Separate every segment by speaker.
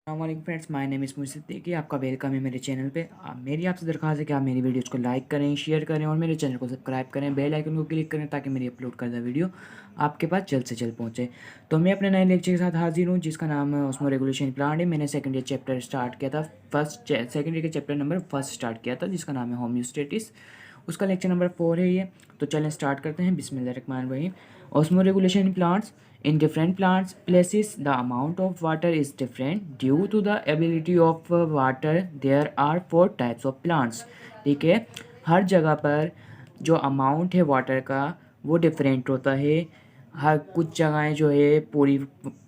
Speaker 1: अस्सलाम friends, my name is मुझ सिद्दीकी। आपका वेलकम है मेरे चैनल पे। मेरी आपसे दरख्वास्त है कि आप मेरी वीडियोज़ को लाइक करें, शेयर करें और मेरे चैनल को सब्सक्राइब करें, बेल आइकन को क्लिक करें ताकि मेरी अपलोड करदा वीडियो आपके पास जल्द से जल्द पहुंचे। तो मैं अपने नए लेक्चर के साथ हाजिर हूँ जिसका नाम है ऑस्मो रेगुलेशन प्लांट है। मैंने सेकेंड ईयर चैप्टर स्टार्ट किया था, सेकेंड ईयर के चैप्टर नंबर 1 स्टार्ट किया था जिसका नाम है होम्योस्टेटिस। उसका लेक्चर नंबर 4 है ये। तो चलें स्टार्ट करते हैं। बिस्मिल्लाहिर्रहमानिर्रहीम। Osmo regulation plants in different plants places the amount of water is different due to the ability of water. There are 4 types of plants। ठीक है, हर जगह पर जो अमाउंट है वाटर का वो डिफरेंट होता है। हर कुछ जगहें जो है पूरी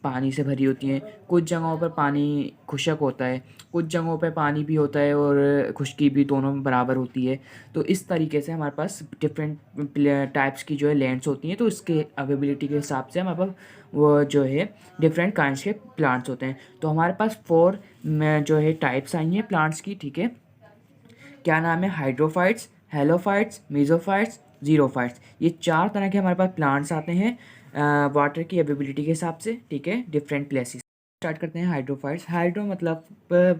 Speaker 1: पानी से भरी होती हैं, कुछ जगहों पर पानी खुशक होता है, कुछ जगहों पे पानी भी होता है और खुश्की भी, दोनों बराबर होती है। तो इस तरीके से हमारे पास डिफरेंट टाइप्स की जो है लैंड्स होती हैं। तो इसके अवेबिलिटी के हिसाब से हमारे पास वो जो है डिफरेंट काइंड्स के प्लांट्स होते हैं। तो हमारे पास 4 जो है टाइप्स आई हैं प्लांट्स की। ठीक है, क्या नाम है? Hydrophytes, halophytes, mesophytes, xerophytes. ये 4 तरह के हमारे पास प्लांट्स आते हैं वाटर की अवेबिलिटी के हिसाब से। ठीक है, डिफरेंट प्लेसेस। स्टार्ट करते हैं हाइड्रोफाइट्स। हाइड्रो मतलब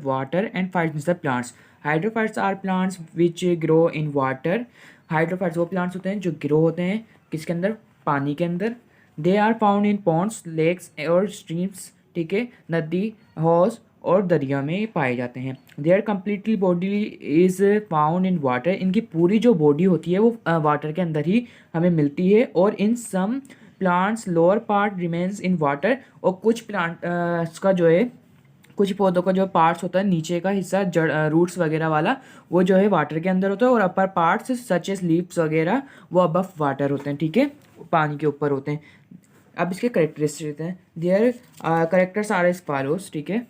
Speaker 1: वाटर एंड फाइट्स मतलब plants. Hydrophytes are plants which grow in water. Hydrophytes वो प्लांट्स होते हैं जो ग्रो होते हैं किसके अंदर? पानी के अंदर। They are found in ponds, lakes और स्ट्रीम्स। ठीक है, नदी, हौज और दरिया में पाए जाते हैं। Their completely body is found in water. इनकी पूरी जो बॉडी होती है वो वाटर के अंदर ही हमें मिलती है। और in some plants lower part remains in water. और कुछ प्लांट का जो है, कुछ पौधों का जो पार्ट्स होता है नीचे का हिस्सा, जड़ रूट्स वगैरह वाला, वो जो है वाटर के अंदर होता है। और अपर पार्ट्स सच एस लीव्स वगैरह वो अबव वाटर होते हैं। ठीक है, पानी के ऊपर होते हैं। अब इसके करेक्टरिस्टिक्स हैं। Their characters are as follows. ठीक है,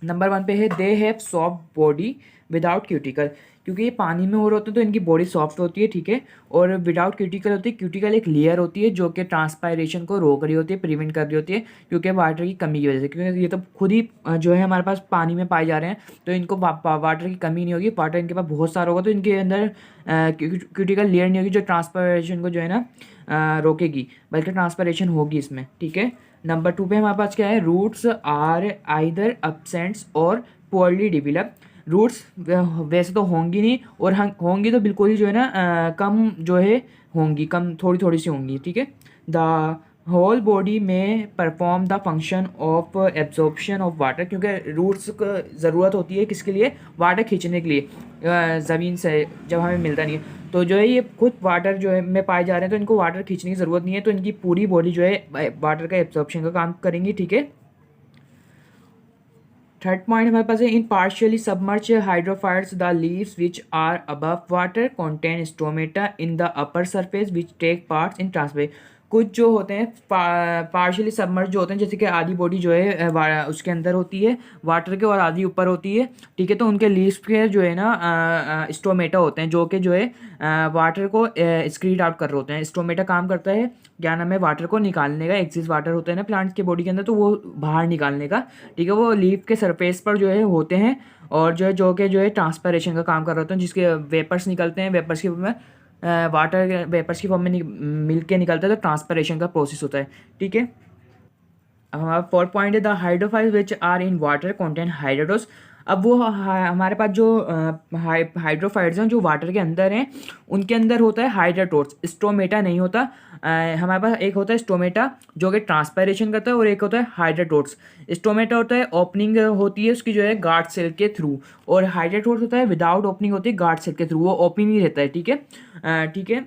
Speaker 1: नंबर 1 पे है they have soft body without cuticle. क्योंकि ये पानी में हो रहे होते हैं तो इनकी बॉडी सॉफ्ट होती है। ठीक है, और विदाउट क्यूटिकल होती है। क्यूटिकल एक लेयर होती है जो कि ट्रांसपायरेशन को रोक रही होती है, प्रिवेंट कर रही होती है, क्योंकि वाटर की कमी की वजह से। क्योंकि ये तो खुद ही जो है हमारे पास पानी में पाए जा रहे हैं, तो इनको वाटर की कमी नहीं होगी। वाटर इनके पास बहुत सारा होगा तो इनके अंदर क्यूटिकल लेयर नहीं होगी जो ट्रांसपायरेशन को जो है ना रोकेगी, बल्कि ट्रांसपायरेशन होगी इसमें। ठीक है, नंबर 2 पे हमारे पास क्या है? रूट्स आर आइदर एब्सेंट्स और पुअरली डिवेलप। रूट्स वैसे तो होंगी नहीं, और होंगी तो बिल्कुल ही जो है ना कम जो है होंगी, कम थोड़ी थोड़ी सी होंगी। ठीक है, द होल बॉडी में perform the function of absorption of water. क्योंकि रूट्स को ज़रूरत होती है किसके लिए? वाटर खींचने के लिए ज़मीन से जब हमें मिलता नहीं है। तो जो है ये खुद वाटर जो है में पाए जा रहे हैं तो इनको वाटर खींचने की ज़रूरत नहीं है, तो इनकी पूरी बॉडी जो है वाटर का एब्जॉर्प्शन का काम करेंगी। ठीक है, थर्ड पॉइंट हमारे पास है in partially submerged hydrophytes the leaves which are above water contain stomata in the upper surface which take parts in transfer. कुछ जो होते हैं पार्शियली सबमर्ज जो होते हैं, जैसे कि आधी बॉडी जो है उसके अंदर होती है वाटर के और आधी ऊपर होती है। ठीक है, तो उनके लीव्स के जो है ना स्टोमेटा होते हैं जो कि जो है वाटर को स्क्रीड आउट कर रहे होते हैं। स्टोमेटा काम करता है क्या नाम है? वाटर को निकालने का। एक्सिस वाटर होता है ना प्लांट्स के बॉडी के अंदर, तो वो बाहर निकालने का। ठीक है, वो लीफ के सरफेस पर जो है होते हैं और जो है ट्रांसपरेशन का काम कर रहे होते हैं, जिसके वेपर्स निकलते हैं। वेपर्स की में वाटर वेपर्स की फॉर्म में मिल के निकलता है, तो ट्रांसपरेशन का प्रोसेस होता है। ठीक है, अब हमारा 4 पॉइंट है the hydrophiles which are in water contain hydathodes. अब वो हमारे पास जो हाइड्रोफाइट्स हैं जो वाटर के अंदर हैं, उनके अंदर होता है हाइड्रोटोस, स्टोमेटा नहीं होता। हमारे पास एक होता है स्टोमेटा जो कि ट्रांसपायरेशन करता है, और एक होता है हाइड्रोटोस। स्टोमेटा होता है ओपनिंग होती है उसकी जो है गार्ड सेल के थ्रू, और हाइड्रोटोस होता है विदाउट ओपनिंग होती है गार्ड सेल के थ्रू, वो ओपन ही रहता है। ठीक है, ठीक है,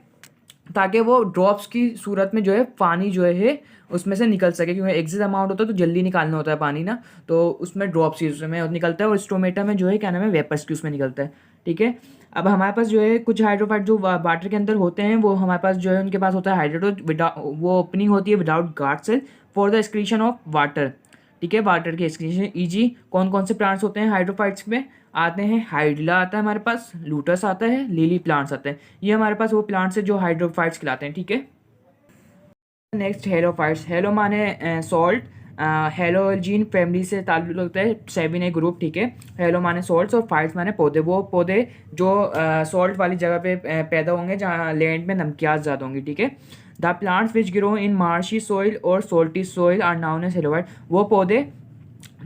Speaker 1: ताकि वो ड्रॉप्स की सूरत में जो है पानी जो है उसमें से निकल सके। क्योंकि एक्सेस अमाउंट होता है तो जल्दी निकालना होता है पानी ना, तो उसमें ड्रॉप्स ही उसमें निकलता है, और स्टोमेटा में जो है क्या नाम है? वेपर्स की उसमें निकलता है। ठीक है, अब हमारे पास जो है कुछ हाइड्रोफाइट जो वाटर के अंदर होते हैं, वो हमारे पास जो है उनके पास होता है हाइड्रोटो वो ओपनिंग होती है without guard cell for the excretion of water. ठीक है, वाटर के एक्सक्रीशन ईजी। कौन कौन से प्लांट्स होते हैं हाइड्रोफाइट्स में? आते हैं हाइड्रिला आता है हमारे पास, लूटस आता है, लिली प्लांट्स आते हैं। ये हमारे पास वो प्लांट्स है जो हाइड्रोफाइट्स कहलाते हैं। ठीक है, नेक्स्ट हेलोफाइट्स। हेलो माने सॉल्ट, हेलोजीन फैमिली से ताल्लुक रखता है, 7A ग्रुप। ठीक है, हेलो माने सॉल्ट्स और फाइट्स माने पौधे। वो पौधे जो सॉल्ट वाली जगह पे पैदा होंगे जहाँ लैंड में नमकियात ज़्यादा होंगी। ठीक है, the plants which grow in marshy soil और salty soil are known as halophyte. वो पौधे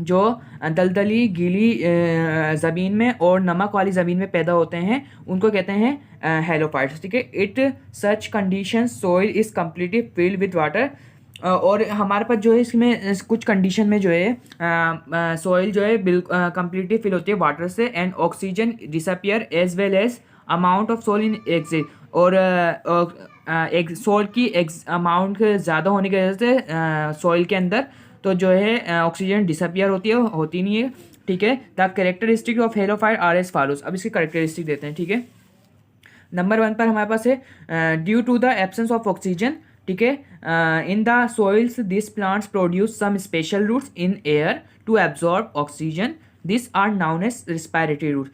Speaker 1: जो दलदली गीली ज़मीन में और नमक वाली ज़मीन में पैदा होते हैं उनको कहते हैं हेलोफाइट्स। ठीक है, it such condition soil is completely filled with water. और हमारे पास जो है इसमें कुछ कंडीशन में जो है सॉइल जो है बिल्कुल कम्प्लीटली फिल होती है वाटर से and oxygen disappear as well as amount of salt in exit. और एक सोल की अमाउंट ज़्यादा होने की वजह से सॉइल के अंदर तो जो है ऑक्सीजन डिसअपियर होती नहीं है। ठीक है, the characteristic of halophyte are as follows. अब इसकी कैरेक्टरिस्टिक देते हैं। ठीक है, नंबर 1 पर हमारे पास है due to the absence of oxygen. ठीक है, in the soils this plants produce some special roots in air to absorb oxygen, this are known as respiratory root.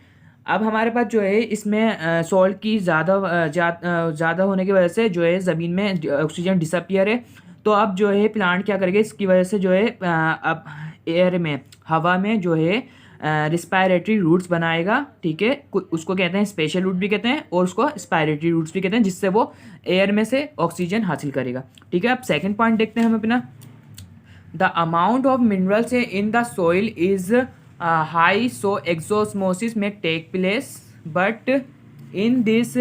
Speaker 1: अब हमारे पास जो है इसमें सॉल्ट की ज़्यादा होने की वजह से जो है ज़मीन में ऑक्सीजन डिसअपियर है। तो अब जो है प्लांट क्या करेगा, इसकी वजह से जो है अब एयर में हवा में जो है रिस्पायरेटरी रूट्स बनाएगा। ठीक है, उसको कहते हैं स्पेशल रूट भी कहते हैं और उसको स्पायरेटरी रूट्स भी कहते हैं, जिससे वो एयर में से ऑक्सीजन हासिल करेगा। ठीक है, अब सेकंड पॉइंट देखते हैं हम अपना। The amount of minerals in the soil is high so exosmosis में take place but in this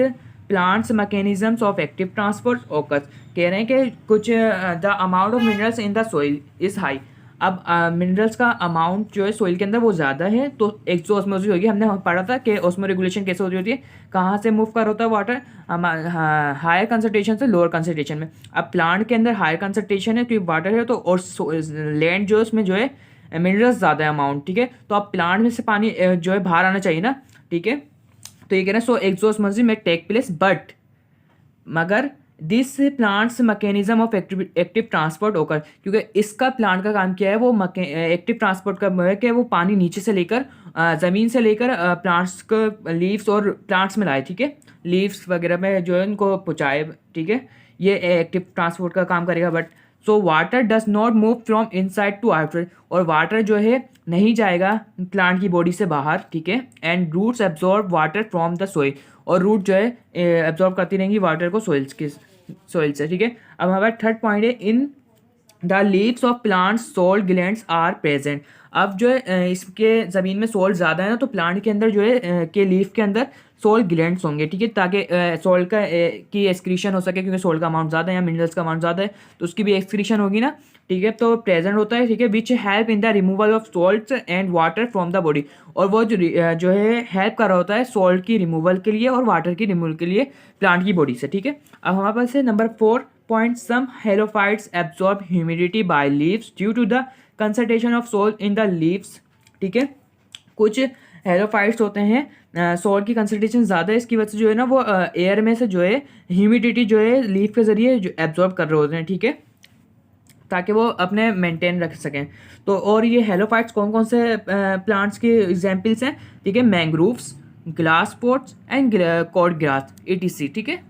Speaker 1: plants mechanisms of active transport occurs. कह रहे हैं कि कुछ the amount of minerals in the soil is high. अब minerals का amount जो है सोइल के अंदर वो ज़्यादा है तो एक्सोस्मोसिस होगी। हमने पढ़ा था कि ऑस्मो रेगुलेशन कैसे होती है, कहाँ से मूव कर होता है वाटर, हायर कंसंट्रेशन से लोअर कंसंट्रेशन में। अब प्लांट के अंदर हायर कंसंट्रेशन है क्योंकि वाटर है तो, और लैंड जो है उसमें जो है मिनरल्स ज़्यादा है अमाउंट। ठीक है, तो अब प्लांट में से पानी जो है बाहर आना चाहिए ना। ठीक है, तो ये कह रहे हैं सो एक्सोस्मोसिस में टेक प्लेस बट मगर this plants mechanism of active transport होकर, क्योंकि इसका प्लांट का काम क्या है, वो एक्टिव ट्रांसपोर्ट का है कि वो पानी नीचे से लेकर ज़मीन से लेकर प्लांट्स को लीव्स और प्लांट्स में लाए। ठीक है, लीव्स वगैरह में जो है उनको पहुँचाए। ठीक है, ये एक्टिव ट्रांसपोर्ट का काम करेगा। But so water does not move from inside to outside, और वाटर जो है नहीं जाएगा प्लांट की बॉडी से बाहर। ठीक है, and roots absorb water from the soil, और रूट जो है एब्जॉर्ब करती रहेंगी वाटर को सोइल से। ठीक है, अब हमारा थर्ड पॉइंट है in the leaves of plants salt glands are present. अब जो है इसके ज़मीन में सोल्ट ज़्यादा है ना, तो प्लांट के अंदर जो है के लीफ के अंदर सोल्ट ग्लैंड्स होंगे। ठीक है, ताकि सोल्ट का की एक्सक्रीशन हो सके, क्योंकि सोल्ट का अमाउंट ज़्यादा है या मिनरल्स का अमाउंट ज़्यादा है तो उसकी भी एक्सक्रीशन होगी ना। ठीक है, तो प्रेजेंट होता है। ठीक है, which help in the removal of salt and water from the body, और वो जो है हेल्प कर रहा होता है सोल्ट की रिमूवल के लिए और वाटर की रिमूवल के लिए प्लांट की बॉडी से। ठीक है, अब हमारे पास है number 4 point, some halophytes absorb humidity by leaves due to the concentration of salt in the leaves. ठीक है, कुछ हेलोफाइट्स होते हैं सोल्ट की कंसंट्रेशन ज़्यादा है, इसकी वजह से जो है ना वो एयर में से जो है ह्यूमिडिटी जो है लीफ के ज़रिए जो एब्जॉर्ब कर रहे होते हैं। ठीक है, ताकि वो अपने मेंटेन रख सकें। तो और ये हेलोफाइट्स कौन कौन से प्लांट्स के एग्जाम्पल्स हैं? ठीक है, mangroves, glass pots and cord grass etc। ठीक है,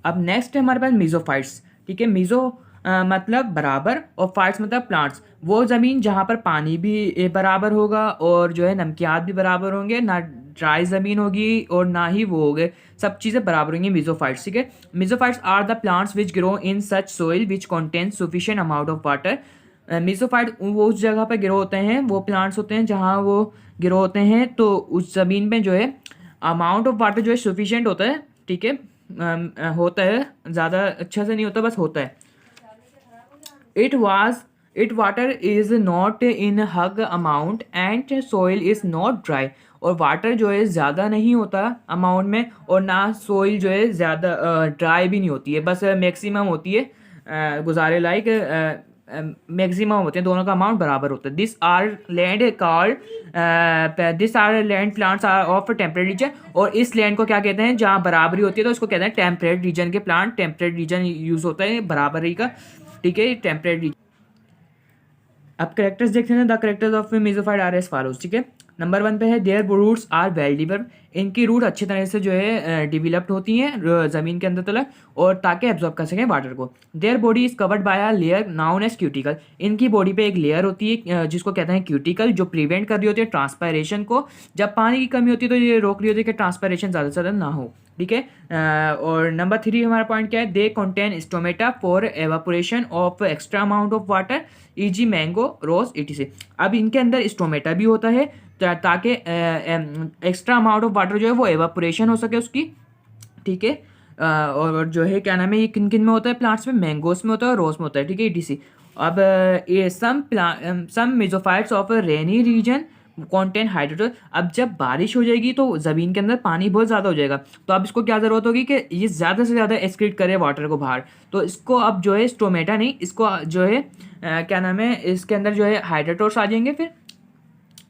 Speaker 1: अब नेक्स्ट है हमारे पास मीजोफाइट्स। ठीक है, मीजो मतलब बराबर और फाइट्स मतलब प्लांट्स, वो ज़मीन जहाँ पर पानी भी बराबर होगा और जो है नमकियात भी बराबर होंगे, ना ड्राई ज़मीन होगी और ना ही वो होंगे, सब चीज़ें बराबर होंगी मीजोफाइट्स। ठीक है, mesophytes are the plants which grow in such soil which contain sufficient amount of water. Mesophyte वो उस जगह पर ग्रो होते हैं, वो प्लांट्स होते हैं जहाँ वो ग्रो होते हैं तो उस ज़मीन में जो है अमाउंट ऑफ वाटर जो है सफिशिएंट होता है। ठीक है, होता है, ज़्यादा अच्छा से नहीं होता, बस होता है। It water is not in hug amount and soil is not dry, और वाटर जो है ज़्यादा नहीं होता अमाउंट में और ना सोइल जो है ज़्यादा ड्राई भी नहीं होती है, बस मैक्सिमम होती है गुजारे लायक, मैक्सिमम होते हैं, दोनों का अमाउंट बराबर होता है। This are land plants are of temperate region, और इस लैंड को क्या कहते हैं जहाँ बराबरी होती है तो इसको कहते हैं टेम्परेट रीजन के प्लांट। टेम्परेट रीजन यूज़ होता है बराबरी का। ठीक है, टेम्परेट रीजन। अब करेक्टर्स देखते हैं, the characters of mesophyte are as follows. ठीक है, नंबर 1 पे है their roots are well developed, इनकी रूट अच्छी तरह से जो है डिवेलप्ड होती हैं ज़मीन के अंदर तलक, और ताकि एब्जॉर्ब कर सकें वाटर को। Their body is covered by a layer known as cuticle, इनकी बॉडी पे एक लेयर होती है जिसको कहते हैं क्यूटिकल, जो प्रिवेंट कर रही होती है ट्रांसपायरेशन को। जब पानी की कमी होती है तो ये रोक रही होती है कि ट्रांसपायरेशन ज़्यादा से ज़्यादा ना हो। ठीक है। और नंबर 3 हमारा पॉइंट क्या है, they contain stomata for evaporation of extra amount of water e g. Mango rose etc. अब इनके अंदर स्टोमेटा भी होता है ताकि एक्स्ट्रा अमाउंट ऑफ वाटर जो है वो एवापोरेशन हो सके उसकी, ठीक है। और जो है क्या नाम है, ये किन किन में होता है प्लांट्स में, मैंगोस में होता है और रोज में होता है, ठीक है, etc. अब ये some mesophytes of rainy region content hydrogen. अब जब बारिश हो जाएगी तो ज़मीन के अंदर पानी बहुत ज़्यादा हो जाएगा, तो अब इसको क्या ज़रूरत होगी कि ये ज़्यादा से ज़्यादा एक्सक्रीट करे वाटर को बाहर। तो इसको अब जो है स्टोमेटा नहीं, इसको जो है क्या नाम है, इसके अंदर जो है हाइड्रोटोर्स आ जाएंगे फिर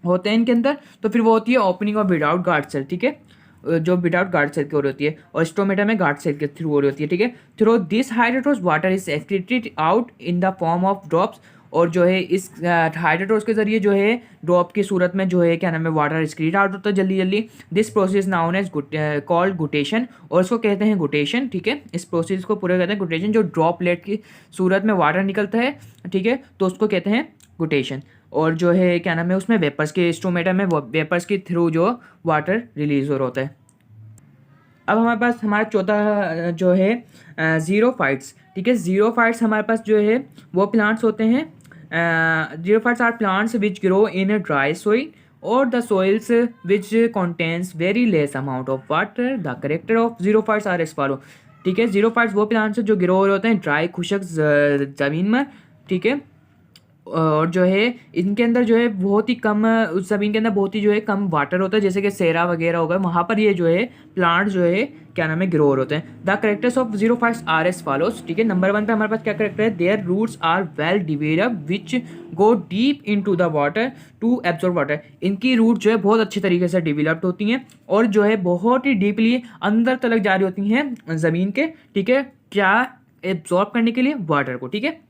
Speaker 1: होते हैं इनके अंदर। तो फिर वो होती है opening of without guard cell, ठीक है, जो विदाउट गार्ड सेल की हो रही होती है, और स्टोमेटा में गार्ड सेल के थ्रू हो रही होती है, ठीक है। थ्रू दिस हाइड्रोटोर्स water is excreted out in the form of drops. और जो है इस हाइड्रोटोर्स के जरिए जो है ड्रॉप की सूरत में जो है क्या नाम है वाटर एक्सक्रीट आउट होता है जल्दी जल्दी। This process known as called guttation, और इसको कहते हैं गुटेशन, ठीक है। इस प्रोसेस को पूरा कहते हैं गुटेशन, जो ड्रॉपलेट की सूरत में वाटर निकलता है, ठीक है, तो उसको कहते हैं गुटेशन। और जो है क्या नाम है उसमें वेपर्स के स्टोमेटा में वेपर्स के थ्रू जो वाटर रिलीज हो रहा होता है। अब हमारे पास हमारा चौथा जो है जीरोफाइट्स, ठीक है। जीरोफाइट्स हमारे पास जो है वो प्लांट्स होते हैं, xerophytes are plants which grow in a dry soil और the soils which contains very less amount of water. The character of xerophytes are as follow, ठीक है। जीरोफाइट्स वो प्लांट्स जो ग्रो हो रहे होते हैं ड्राई खुशक ज़मीन में, ठीक है। और जो है इनके अंदर जो है बहुत ही कम, उस ज़मीन के अंदर बहुत ही जो है कम वाटर होता है, जैसे कि सेरा वगैरह होगा, वहाँ पर ये जो है प्लांट जो है क्या नाम है ग्रो होते हैं। The characters of xerophytes R S follows, ठीक है। नंबर 1 पे हमारे पास क्या करेक्टर है, their roots are well developed which go deep into the water to absorb water. इनकी रूट जो है बहुत अच्छी तरीके से डिवेलप्ड होती हैं और जो है बहुत ही डीपली अंदर तक जा रही होती हैं ज़मीन के, ठीक है, क्या एब्जॉर्ब करने के लिए वाटर को, ठीक है।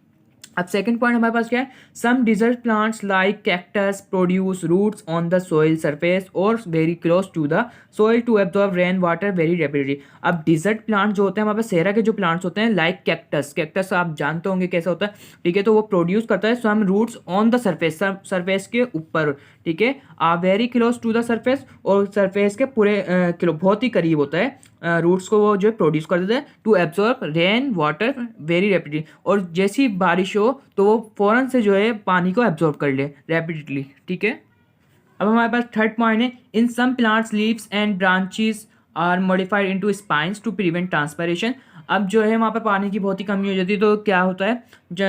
Speaker 1: अब सेकंड पॉइंट हमारे पास क्या है, some desert plants like cactus produce roots on the soil surface और very close to the soil to absorb rain water very rapidly. अब डिजर्ट प्लांट जो होते हैं हमारे पास सेरा के जो प्लांट्स होते हैं लाइक कैक्टस, कैक्टस आप जानते होंगे कैसा होता है, ठीक है, तो वो प्रोड्यूस करता है some roots on the surface, surface के ऊपर, ठीक है, are very close to the surface, और सरफेस के पूरे किलो बहुत ही करीब होता है, रूट्स को वो जो है प्रोड्यूस कर देते हैं to absorb rain water very rapidly. और जैसी बारिश हो तो वो फ़ौरन से जो है पानी को एब्जॉर्ब कर ले रैपिडली, ठीक है। अब हमारे पास थर्ड पॉइंट है, in some plants leaves and branches are modified into spines to prevent transpiration. अब जो है वहाँ पर पानी की बहुत ही कमी हो जाती है, तो क्या होता है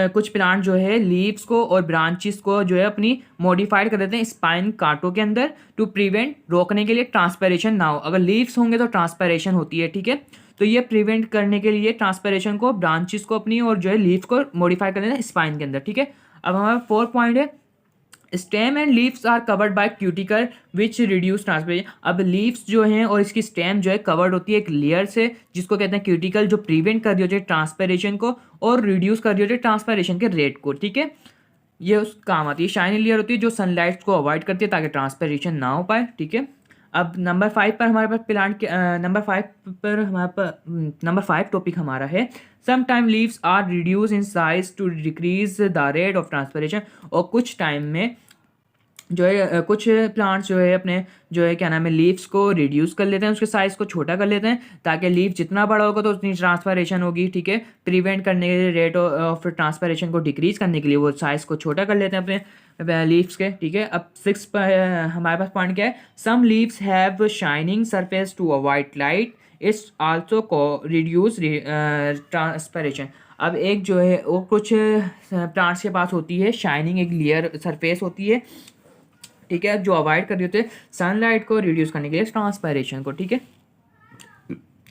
Speaker 1: कुछ प्लांट जो है लीव्स को और ब्रांचेस को जो है अपनी मॉडिफाइड कर देते हैं स्पाइन कांटों के अंदर टू प्रिवेंट, रोकने के लिए ट्रांसपरेशन ना हो। अगर लीव्स होंगे तो ट्रांसपरेशन होती है, ठीक है, तो ये प्रिवेंट करने के लिए ट्रांसपरेशन को ब्रांचेस को अपनी और जो है लीव्स को मॉडिफाई कर देना स्पाइन के अंदर, ठीक है। अब हमारा फोर्थ पॉइंट है, stem and leaves are covered by cuticle which reduce transpiration. अब लीव्स जो हैं और इसकी स्टेम जो है कवर्ड होती है एक लेयर से जिसको कहते हैं क्यूटिकल, जो प्रिवेंट कर रही होती है ट्रांसपरेशन को और रिड्यूस कर रही होती है ट्रांसपरेशन के रेट को, ठीक है। ये उस काम आती है। शाइनी लेयर होती है जो सनलाइट को अवॉइड करती है ताकि ट्रांसपरेशन ना हो पाए, ठीक है। अब नंबर 5 पर हमारे पास प्लांट के नंबर 5 टॉपिक हमारा है, some time leaves are reduce in size to decrease the rate of transpiration. और कुछ टाइम में जो है कुछ प्लांट्स जो है अपने जो है क्या नाम है लीव्स को रिड्यूस कर लेते हैं, उसके साइज़ को छोटा कर लेते हैं ताकि लीव जितना बड़ा होगा तो उतनी ट्रांसपरेशन होगी, ठीक है। प्रिवेंट करने के लिए रेट ऑफ ट्रांसपरेशन को डिक्रीज करने के लिए वो साइज़ को छोटा कर लेते हैं अपने लीव्स के, ठीक है। अब 6 पर हमारे पास पॉइंट क्या है, some leaves have shining surface to avoid light, it's also को रिड्यूस ट्रांसपरेशन। अब एक जो है वो कुछ प्लांट्स के पास होती है शाइनिंग एक लेयर सरफेस होती है, ठीक है, जो अवॉइड कर रही होती है सनलाइट को रिड्यूस करने के लिए ट्रांसपायरेशन को, ठीक है।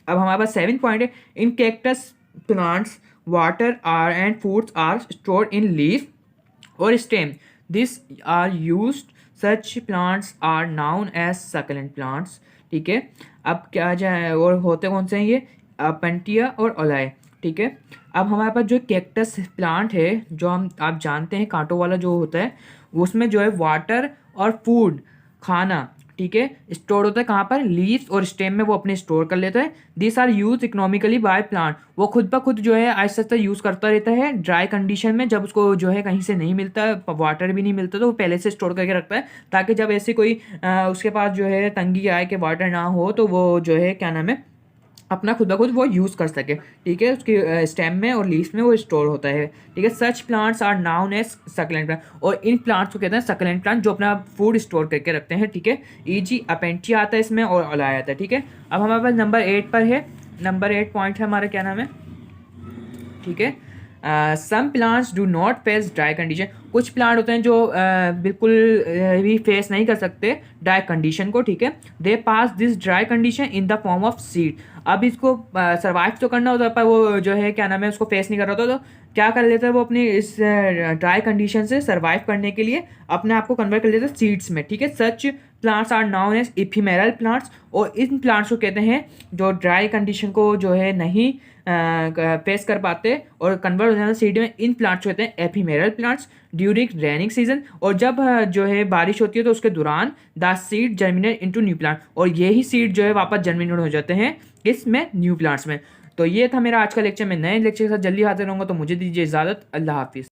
Speaker 1: अब हमारे पास 7 पॉइंट है, in cactus plants water are and foods are stored in leaf और stem, this are used, such plants are known as succulent plants, ठीक है। अब क्या जाए और होते कौन से हैं ये, पेंटिया और ओलाए, ठीक है। अब हमारे पास जो कैक्टस प्लांट है जो हम आप जानते हैं कांटों वाला जो होता है, उसमें जो है वाटर और फूड खाना, ठीक है, स्टोर होता है कहाँ पर, लीव्स और स्टेम में वो अपने स्टोर कर लेता है। This are use economically by plant, वो खुद ब खुद जो है आहिस्ता आहिस्ता यूज़ करता रहता है ड्राई कंडीशन में, जब उसको जो है कहीं से नहीं मिलता वाटर भी नहीं मिलता तो वो पहले से स्टोर करके रखता है ताकि जब ऐसे कोई उसके पास जो है तंगी आए कि वाटर ना हो तो वो जो है क्या नाम है अपना खुद ब खुद वो यूज़ कर सके, ठीक है, उसकी स्टेम में और लीव्स में वो स्टोर होता है, ठीक है। Such plants are known as succulent plant, और इन प्लांट्स को कहते हैं सक्लेंट प्लांट, जो अपना फूड स्टोर करके रखते हैं, ठीक है। ईजी अपेंटिया आता है इसमें और अलाया आता है, ठीक है। अब हमारे पास नंबर 8 पर है, नंबर 8 पॉइंट है हमारा, क्या नाम है, ठीक है। Some plants do not face dry condition, कुछ प्लांट होते हैं जो बिल्कुल भी फेस नहीं कर सकते ड्राई कंडीशन को, ठीक है। They pass this dry condition in the form of seed, अब इसको सर्वाइव तो करना होता है, पर वो जो है क्या नाम है, उसको फेस नहीं कर रहा होता, तो क्या कर लेता है वो अपनी इस ड्राई कंडीशन से सर्वाइव करने के लिए अपने आप को कन्वर्ट कर लेता है सीड्स में, ठीक है। Such plants are known as ephemeral plants, और इन प्लांट्स को कहते हैं जो ड्राई कंडीशन को जो है नहीं फेस कर पाते और कन्वर्ट हो जाते हैं सीड में, इन प्लांट्स को कहते हैं ephemeral plants during raining season, और जब जो है बारिश होती है तो उसके दौरान the seed germinate into new plant, और यही सीड जो है वापस जर्मिनेट हो जाते हैं इसमें न्यू प्लांट्स में। तो ये था मेरा आज का लेक्चर, मैं नए लेक्चर के साथ जल्दी हाजिर रहूँगा, तो मुझे दीजिए इजाज़त, अल्लाह हाफिज़।